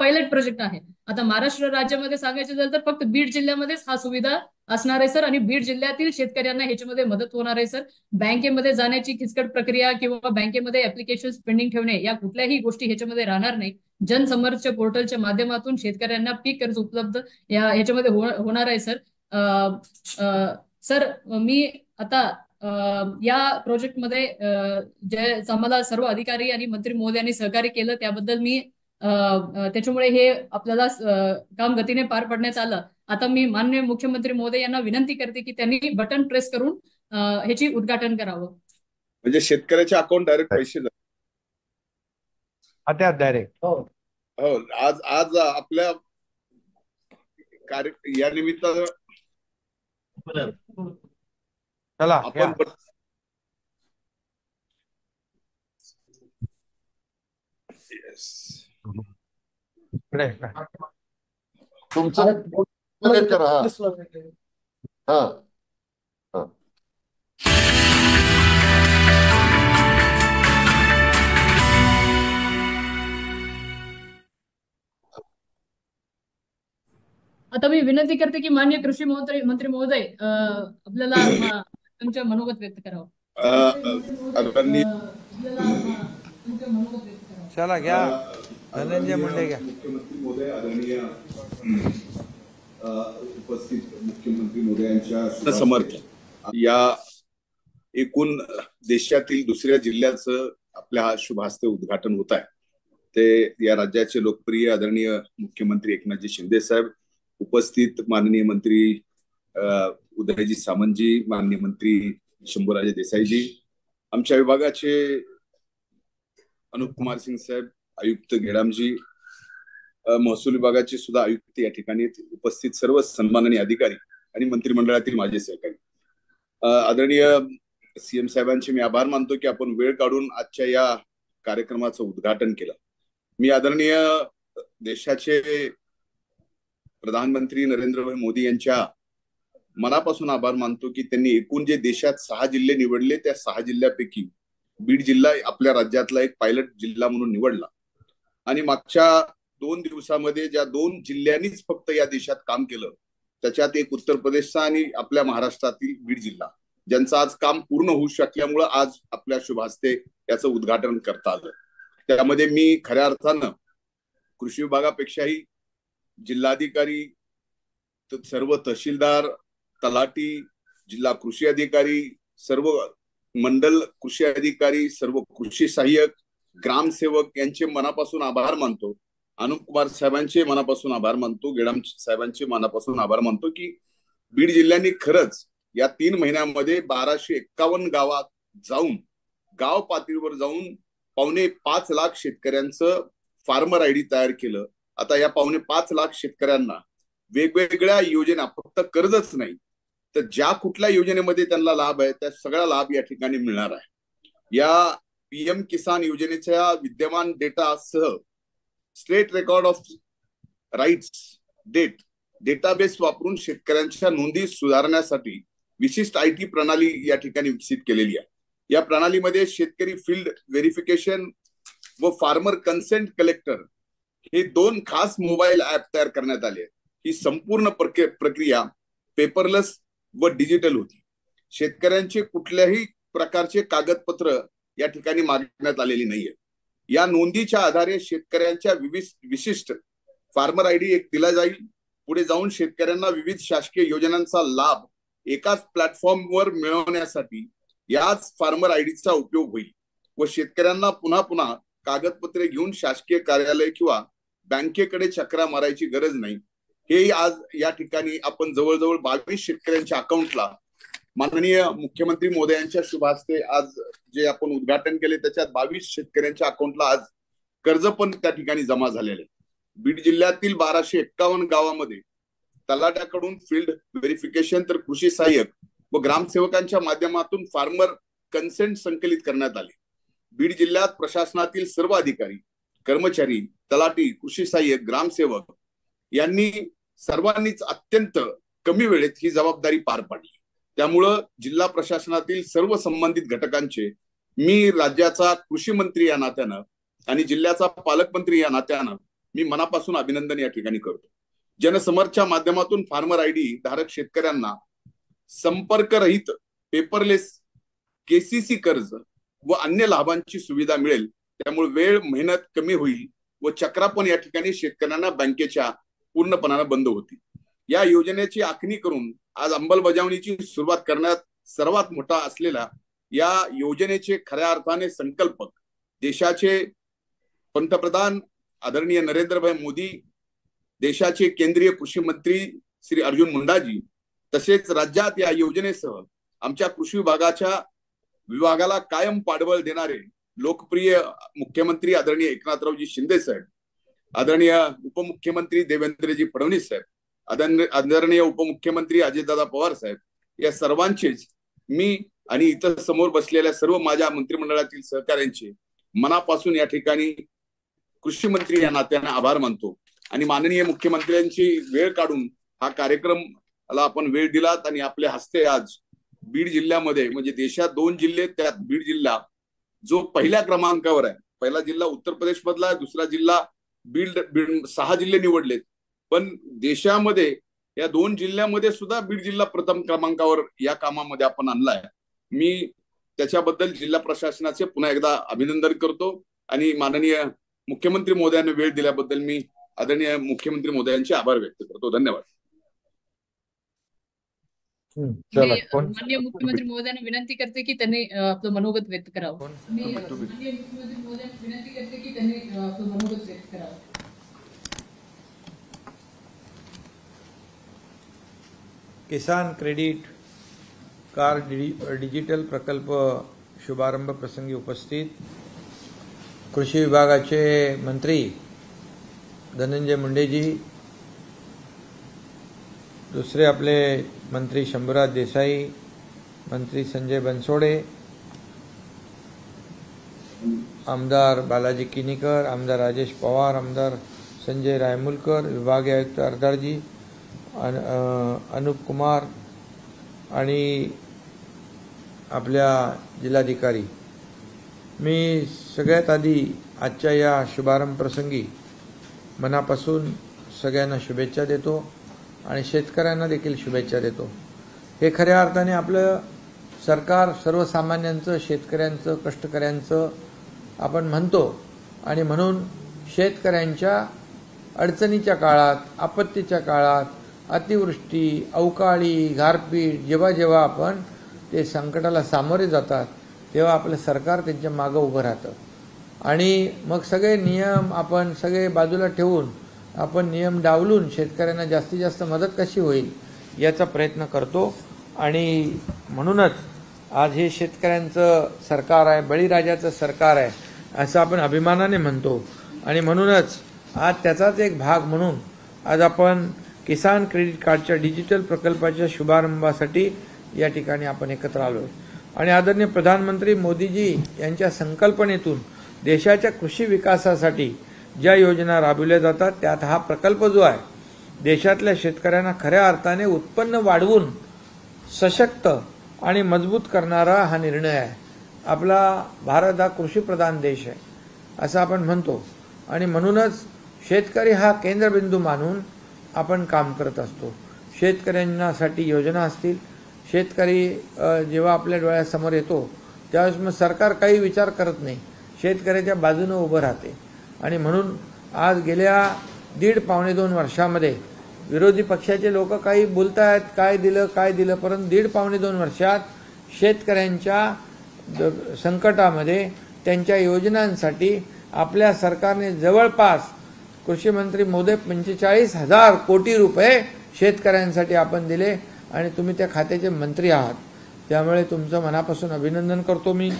Pilot project आहे. आता महाराष्ट्र राज्यामध्ये सांगायचं झालं तर फक्त बीड जिल्ह्यामध्येच हा सुविधा असणार आहे सर, आणि बीड जिल्ह्यातील शेतकऱ्यांना ह्याच्यामध्ये मदत होणार आहे सर. बँकेमध्ये जाण्याची किचकट प्रक्रिया किंवा बँकेमध्ये ऍप्लिकेशन पेंडिंग ठेवणे या कुठल्याही गोष्टी ह्याच्यामध्ये राहणार नाही. जनसमर्थच्या पोर्टलच्या माध्यमातून शेतकऱ्यांना पीक कर्ज उपलब्ध ह्याच्यामध्ये होणार आहे सर. सर मी आता या प्रोजेक्टमध्ये जे आम्हाला सर्व अधिकारी आणि मंत्री महोदयांनी सहकार्य केलं त्याबद्दल मी त्याच्यामुळे हे आपल्याला काम गतीने पार पडण्यात आलं. आता मी माननीय मुख्यमंत्री महोदय यांना विनंती करते की त्यांनी बटन प्रेस करून ह्याची उद्घाटन करावं. म्हणजे शेतकऱ्याच्या अकाउंट डायरेक्ट पैसे जातात डायरेक्ट. हो हो. आज आज आपल्या कार्य या निमित्त चला आपण तुमचं करा. हा हा. आता मी विनंती करते की माननीय कृषी मंत्री महोदय आपल्याला तुमच्या मनोगत व्यक्त करावं. चला घ्या धनंजय मुंडे घ्या. मुख्यमंत्री महोदय, आदरणीय उपस्थित मुख्यमंत्री महोदयांच्या समर्थ या एकूण देशातील दुसऱ्या जिल्ह्याचं आपल्या हा शुभ हस्ते उद्घाटन होत आहे. ते या राज्याचे लोकप्रिय आदरणीय मुख्यमंत्री एकनाथजी शिंदे साहेब, उपस्थित माननीय मंत्री उदयजी सामंतजी, माननीय मंत्री शंभूराजे देसाईजी, आमच्या विभागाचे अनुप कुमार सिंग साहेब, आयुक्त गेडामजी, महसूल विभागाचे सुद्धा आयुक्त या ठिकाणी उपस्थित सर्व सन्माननीय अधिकारी आणि मंत्रिमंडळातील माझे सहकारी, आदरणीय सीएम साहेबांचे मी आभार मानतो की आपण वेळ काढून आजच्या या कार्यक्रमाचं उद्घाटन केलं. मी आदरणीय देशाचे प्रधानमंत्री नरेंद्रभाई मोदी यांच्या मनापासून आभार मानतो की त्यांनी एकूण जे देशात 6 जिल्हे निवडले त्या 6 जिल्ह्यापैकी बीड जिल्हा आपल्या राज्यातला एक पायलट जिल्हा म्हणून निवडला. आणि मागच्या 2 दिवसामध्ये ज्या 2 जिल्ह्यांनीच फक्त या देशात काम केलं त्याच्यात एक उत्तर प्रदेशचा आणि आपल्या महाराष्ट्रातील बीड जिल्हा, ज्यांचं आज काम पूर्ण होऊ शकल्यामुळं आज आपल्या शुभ हस्ते याचं उद्घाटन करता आलं. त्यामध्ये मी खऱ्या अर्थानं कृषी विभागापेक्षाही जिल्हाधिकारी, सर्व तहसीलदार, तलाठी, जिल्हा कृषी अधिकारी, सर्व मंडल कृषी अधिकारी, सर्व कृषी सहाय्यक, ग्रामसेवक यांचे मनापासून आभार मानतो. अनुप कुमार साहेबांचे मनापासून आभार मानतो. गेडाम साहेबांचे मनापासून आभार मानतो की बीड जिल्ह्यांनी खरंच या 3 महिन्यामध्ये 1251 गावात जाऊन, गाव पातळीवर जाऊन 5.25 लाख शेतकऱ्यांचं फार्मर आयडी तयार केलं. आता या 5.25 लाख शेतकऱ्यांना वेगवेगळ्या योजना, फक्त कर्जच नाही तर ज्या कुठल्या योजनेमध्ये त्यांना लाभ आहे त्या सगळा लाभ या ठिकाणी मिळणार आहे. या पीएम किसान योजनेच्या विद्यमान डेटासह state record of rights database वापरून शेतकऱ्यांच्या नोंदी सुधारण्यासाठी विशिष्ट IT प्रणाली या ठिकाणी विकसित केलेली आहे. या प्रणालीमध्ये शेतकरी फील्ड व्हेरिफिकेशन व फार्मर कन्सेंट कलेक्टर हे 2 खास मोबाईल ऍप तयार करण्यात आले. ही संपूर्ण प्रक्रिया पेपरलेस व डिजिटल होती. शेतकऱ्यांचे कुठल्याही प्रकारचे कागदपत्र या ठिकाणी मागण्यात आलेली नाहीये. या नोंदीच्या आधारे शेतकऱ्यांच्या विशिष्ट फार्मर आयडी एक दिला जाईल. पुढे जाऊन शेतकऱ्यांना विविध शासकीय योजनांचा लाभ एकाच प्लॅटफॉर्मवर मिळवण्यासाठी याच फार्मर आयडीचा उपयोग होईल व शेतकऱ्यांना पुन्हा पुन्हा कागदपत्रे घेऊन शासकीय कार्यालय किंवा बँकेकडे चक्रा मारायची गरज नाही. हे आज या ठिकाणी आपण जवळजवळ 22 शेतकऱ्यांच्या अकाउंटला माननीय मुख्यमंत्री महोदयांच्या शुभ हस्ते आज जे आपण उद्घाटन केले त्याच्यात 22 शेतकऱ्यांच्या अकाउंटला आज कर्ज पण त्या ठिकाणी जमा झालेले. बीड जिल्ह्यातील 1251 गावामध्ये तलाट्याकडून फील्ड व्हेरिफिकेशन तर कृषी सहाय्यक व ग्रामसेवकांच्या माध्यमातून फार्मर कन्सेंट संकलित करण्यात आले. बीड जिल्ह्यात प्रशासनातील सर्व अधिकारी, कर्मचारी, तलाठी, कृषी सहाय्यक, ग्रामसेवक यांनी सर्वांनीच अत्यंत कमी वेळेत ही जबाबदारी पार पाडली. त्यामुळं जिल्हा प्रशासनातील सर्व संबंधित घटकांचे मी राज्याचा कृषी मंत्री या नात्यानं आणि जिल्ह्याचा पालकमंत्री या नात्यानं मी मनापासून अभिनंदन या ठिकाणी करतो. जनसमर्थच्या माध्यमातून फार्मर आयडी धारक शेतकऱ्यांना संपर्करहित पेपरलेस केसीसी कर्ज व अन्य लाभांची सुविधा मिळेल. त्यामुळे वेळ मेहनत कमी होईल व चक्रापण या ठिकाणी शेतकऱ्यांना बँकेच्या पूर्णपणाने बंद होती. या योजनेची आखणी करून आज अंमलबजावणीची सुरुवात करण्यात सर्वात मोठा असलेला या योजनेचे खऱ्या अर्थाने संकल्पक देशाचे पंतप्रधान आदरणीय नरेंद्रभाई मोदी, देशाचे केंद्रीय कृषी मंत्री श्री अर्जुन मुंडाजी, तसेच राज्यात या योजनेसह आमच्या कृषी विभागाला कायम पाठबळ देणारे लोकप्रिय मुख्यमंत्री आदरणीय एकनाथरावजी शिंदे साहेब, आदरणीय उपमुख्यमंत्री देवेंद्रजी फडणवीस साहेब, आदरणीय उपमुख्यमंत्री अजितदादा पवार साहेब, या सर्वांचेच मी आणि इतर समोर बसलेल्या सर्व माझ्या मंत्रिमंडळातील सहकाऱ्यांचे मनापासून या ठिकाणी कृषी मंत्री या नात्याने आभार मानतो. आणि माननीय मुख्यमंत्र्यांची वेळ काढून हा कार्यक्रमाला आपण वेळ दिलात आणि आपल्या हस्ते आज बीड जिल्ह्यामध्ये, म्हणजे देशात 2 जिल्हे, त्यात बीड जिल्हा जो पहिल्या क्रमांकावर आहे. पहिला जिल्हा उत्तर प्रदेश मधला आहे, दुसरा जिल्हा बीड 6 जिल्हे निवडलेत, पण देशामध्ये या 2 जिल्ह्यामध्ये सुद्धा बीड जिल्हा प्रथम क्रमांकावर या कामामध्ये आपण आणलाय. मी त्याच्याबद्दल जिल्हा प्रशासनाचे पुन्हा एकदा अभिनंदन करतो आणि माननीय मुख्यमंत्री महोदयांनी वेळ दिल्याबद्दल मी आदरणीय मुख्यमंत्री महोदयांचे आभार व्यक्त करतो. धन्यवाद. माननीय मुख्यमंत्री महोदयांना विनंती करते की त्यांनी आपलं मनोगत व्यक्त करावं. किसान क्रेडिट कार्ड डिजिटल प्रकल्प शुभारंभ प्रसंगी उपस्थित कृषी विभागाचे मंत्री धनंजय मुंडेजी, दुसरे आपले मंत्री शंभूराज देसाई, मंत्री संजय बनसोडे, आमदार बालाजी किनीकर, आमदार राजेश पवार, आमदार संजय रायमुलकर, विभागीय आयुक्त अर्धारजी, अनुप कुमार आणि आपल्या जिल्हाधिकारी, मी सगळ्यात आधी आजच्या या शुभारंभ प्रसंगी मनापासून सगळ्यांना शुभेच्छा देतो आणि शेतकऱ्यांना देखील शुभेच्छा देतो. हे खऱ्या अर्थाने आपलं सरकार सर्वसामान्यांचं, शेतकऱ्यांचं, कष्टकऱ्यांचं आपण म्हणतो आणि म्हणून शेतकऱ्यांच्या अडचणीच्या काळात, आपत्तीच्या काळात, अतिवृष्टी, अवकाळी, गारपीट जेव्हा जेव्हा आपण ते संकटाला सामोरे जातात तेव्हा आपलं सरकार त्यांच्या मागं उभं राहतं आणि मग सगळे नियम आपण सगळे बाजूला ठेवून आपण नियम डावलून शेतकऱ्यांना जास्तीत जास्त मदत कशी होईल याचा प्रयत्न करतो. आणि म्हणूनच आज हे शेतकऱ्यांचं सरकार आहे, बळीराजाचं सरकार आहे असं आपण अभिमानाने म्हणतो आणि म्हणूनच आज त्याचाच एक भाग म्हणून आज आपण किसान क्रेडिट कार्डच्या डिजिटल प्रकल्पाच्या शुभारंभासाठी या ठिकाणी आपण एकत्र आलोय. आणि आदरणीय प्रधानमंत्री मोदीजी यांच्या संकल्पनेतून देशाच्या कृषी विकासासाठी ज्या योजना राबविल्या जातात त्यात हा प्रकल्प जो आहे देशातल्या शेतकऱ्यांना खऱ्या अर्थाने उत्पन्न वाढवून सशक्त आणि मजबूत करणारा हा निर्णय आहे. आपला भारत हा कृषीप्रधान देश आहे असं आपण म्हणतो आणि म्हणूनच शेतकरी हा केंद्रबिंदू मानून आपण काम करत असतो. शेतकऱ्यांसाठी योजना असतील, शेतकरी जेव्हा आपल्या डोळ्यासमोर येतो त्यावेळेस मग सरकार काही विचार करत नाही, शेतकऱ्याच्या बाजूने उभं राहते. आणि म्हणून आज गेल्या 1.5-2 वर्षामध्ये विरोधी पक्षाचे लोक काही बोलतायत काय दिलं, परंतु 1.5-2 वर्षात शेतकऱ्यांच्या संकटामध्ये त्यांच्या योजनांसाठी आपल्या सरकारने जवळपास कृषी मंत्री महोदय 45,000 कोटी रुपये शेतकऱ्यांसाठी आपण दिले आणि तुम्ही त्या खात्याचे मंत्री आहात, त्यामुळे तुमचं मनापासून अभिनंदन करतो मी.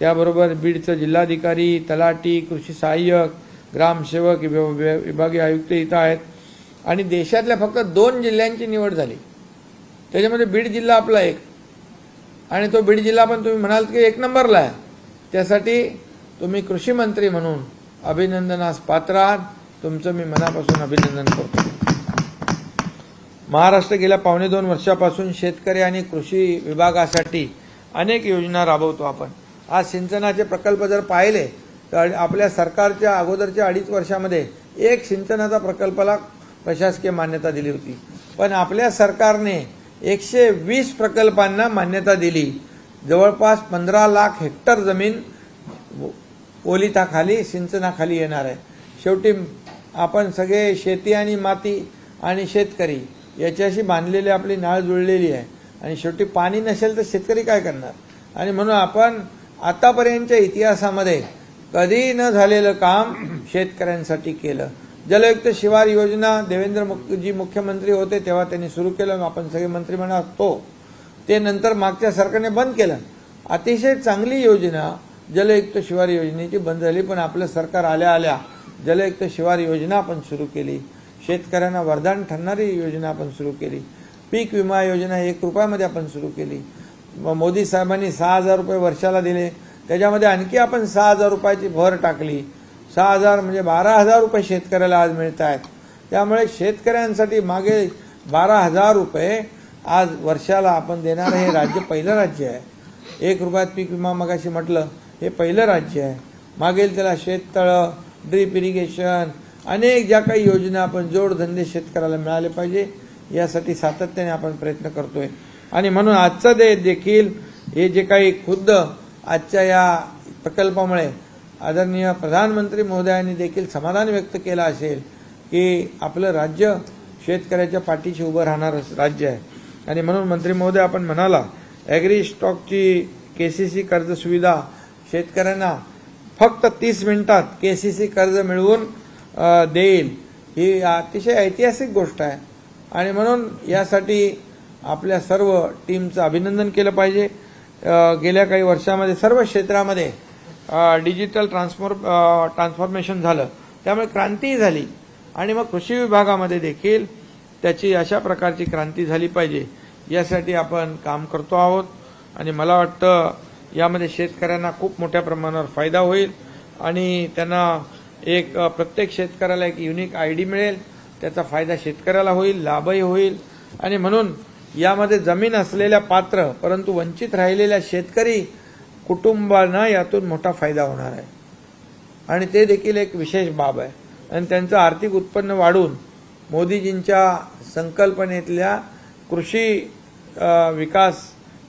त्याबरोबर बीडचं जिल्हाधिकारी, तलाठी, कृषी सहाय्यक, ग्रामसेवक, विभागीय आयुक्त इथं आहेत आणि देशातल्या फक्त 2 जिल्ह्यांची निवड झाली, त्याच्यामध्ये बीड जिल्हा आपला एक आणि तो बीड जिल्हा पण तुम्ही म्हणाल की 1 नंबरला आहे. त्यासाठी तुम्ही कृषी मंत्री म्हणून अभिनंदनास पात्र आहात, तुमचं मी मनापासून अभिनंदन करतो. महाराष्ट्र गेल्या 1.5-2 वर्षापासून शेतकरी आणि कृषी विभागासाठी अनेक योजना राबवतो आपण. आज सिंचनाचे प्रकल्प जर पाहिले तर आपल्या सरकारच्या अगोदरच्या 2.5 वर्षामध्ये एक सिंचनाचा प्रकल्पाला प्रशासकीय मान्यता दिली होती, पण आपल्या सरकारने 120 प्रकल्पांना मान्यता दिली. जवळपास 15 लाख हेक्टर जमीन ओलिताखाली सिंचनाखाली येणार आहे. शेवटी आपण सगळे शेती आणि माती आणि शेतकरी याच्याशी बांधलेली आपली नाळ जुळलेली आहे आणि शेवटी पाणी नसेल तर शेतकरी काय करणार. आणि म्हणून आपण आतापर्यंतच्या इतिहासामध्ये कधी न झालेलं काम शेतकऱ्यांसाठी केलं. जलयुक्त शिवार योजना देवेंद्रजी मुख्यमंत्री होते तेव्हा त्यांनी सुरू केलं, आपण सगळे मंत्रिमंडळात होतो. ते नंतर मागच्या सरकारने बंद केलं. अतिशय चांगली योजना जलयुक्त शिवार योजनेची बंद झाली, पण आपलं सरकार आल्या आल्या जलयुक्त शिवार योजना आपण सुरू केली. शेतकऱ्यांना वरदान ठरणारी योजना आपण सुरू केली. पीक विमा योजना 1 रुपयामध्ये आपण सुरू केली. मोदी साहेबांनी 6,000 रुपये वर्षाला दिले, त्याच्यामध्ये आणखी आपण 6,000 रुपयाची भर टाकली. 6,000 म्हणजे 12,000 रुपये शेतकऱ्याला आज मिळत आहेत. त्यामुळे शेतकऱ्यांसाठी मागे 12,000 रुपये आज वर्षाला आपण देणार हे राज्य पहिलं राज्य आहे. 1 रुपयात पीक विमा मगाशी म्हटलं हे पहिलं राज्य आहे. मागेल त्याला शेततळं, ड्रीप इरिगेशन, अनेक ज्या काही योजना आपण जोडधंदे शेतकऱ्याला मिळाले पाहिजे यासाठी सातत्याने आपण प्रयत्न करतोय. आणि म्हणून आजचा देखील हे जे काही खुद्द आजच्या या प्रकल्पामुळे आदरणीय प्रधानमंत्री महोदयांनी देखील समाधान व्यक्त केलं असेल की आपलं राज्य शेतकऱ्याच्या पाठीशी उभं राहणारं राज्य आहे. आणि म्हणून मंत्री महोदय आपण म्हणाला ॲग्री स्टॉकची केसीसी कर्ज सुविधा शेतकऱ्यांना फक्त 30 मिनिटात केसीसी कर्ज मिळवून देईल, ही अतिशय ऐतिहासिक गोष्ट आहे. आणि म्हणून यासाठी आपल्या सर्व टीमचं अभिनंदन केलं पाहिजे. गेल्या काही वर्षामध्ये सर्व क्षेत्रामध्ये डिजिटल ट्रान्सफॉर्मेशन झालं, त्यामुळे क्रांती झाली. आणि मग कृषी विभागामध्ये देखील त्याची अशा प्रकारची क्रांती झाली पाहिजे यासाठी आपण काम करतो आहोत. आणि मला वाटतं यामध्ये शेतकऱ्यांना खूप मोठ्या प्रमाणावर फायदा होईल आणि त्यांना एक प्रत्येक शेतकऱ्याला एक युनिक आयडी मिळेल, त्याचा फायदा शेतकऱ्याला होईल, लाभही होईल. आणि म्हणून यामध्ये जमीन असलेल्या पात्र परंतु वंचित राहिलेल्या शेतकरी कुटुंबांना यातून मोठा फायदा होणार आहे आणि ते देखील एक विशेष बाब आहे. आणि त्यांचं आर्थिक उत्पन्न वाढून मोदीजींच्या संकल्पनेतल्या कृषी विकास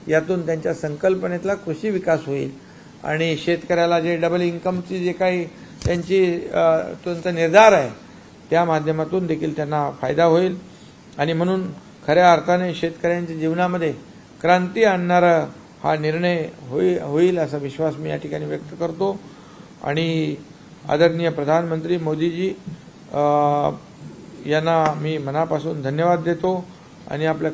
यातून त्यांच्या संकल्पनेतला कृषी विकास होईल आणि शेतकऱ्याला जे डबल इन्कमची जे काही त्यांचा निर्धार आहे त्या माध्यमातून देखील त्यांना फायदा होईल. आणि म्हणून खऱ्या अर्थाने शेतकऱ्यांच्या जीवनामध्ये क्रांती आणणारा हा निर्णय होईल असा विश्वास मी या ठिकाणी व्यक्त करतो. आणि आदरणीय प्रधानमंत्री मोदीजी यांना मी मनापासून धन्यवाद देतो आणि आपल्या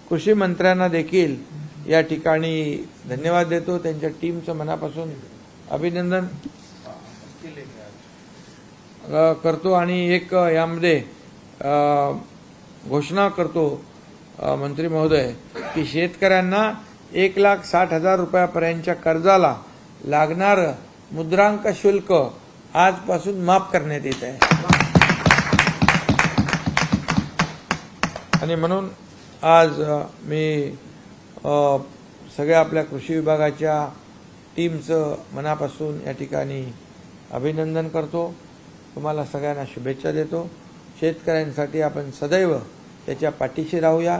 कृषी मंत्र्यांना देखील या ठिकाणी धन्यवाद देतो. त्यांच्या टीमचं मनापासून अभिनंदन करतो आणि एक यामध्ये घोषणा करतो मंत्री महोदय की शेतकऱ्यांना 1,60,000 रुपयापर्यंतच्या कर्जाला लागणारं मुद्रांक शुल्क आजपासून माफ करण्यात येत आहे. आणि म्हणून आज मी सगळ्या आपल्या कृषी विभागाच्या टीमचं मनापासून या ठिकाणी अभिनंदन करतो. तुम्हाला सगळ्यांना शुभेच्छा देतो. शेतकऱ्यांसाठी आपण सदैव त्याच्या पाठीशी राहूया.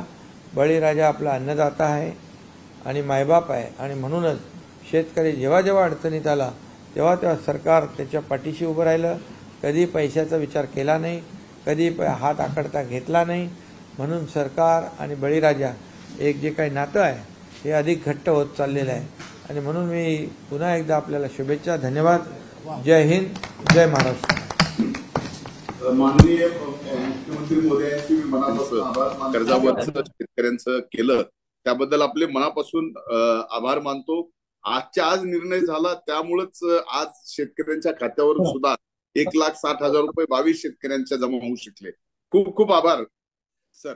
बळीराजा आपला अन्नदाता आहे आणि मायबाप आहे आणि म्हणूनच शेतकरी जेव्हा जेव्हा अडचणीत आला तेव्हा तेव्हा सरकार त्याच्या पाठीशी उभं राहिलं. कधी पैशाचा विचार केला नाही, कधी हात आकडता घेतला नाही. म्हणून सरकार आणि बळीराजा एक जे काही नातं आहे हे अधिक घट्ट होत चाललेलं आहे. आणि म्हणून मी पुन्हा एकदा आपल्याला शुभेच्छा, धन्यवाद. जय हिंद, जय महाराष्ट्र. माननीय मुख्यमंत्री मोदयांची मी मनापासून आभार मानतो. कर्जावरचं शेतकऱ्यांचं केलं त्याबद्दल आपले मनापासून आभार मानतो. आजच्या आज निर्णय झाला त्यामुळेच आज शेतकऱ्यांच्या खात्यावर सुद्धा 1,60,000 रुपये 22 शेतकऱ्यांच्या जमा होऊ शकले. खूप खूप आभार सर.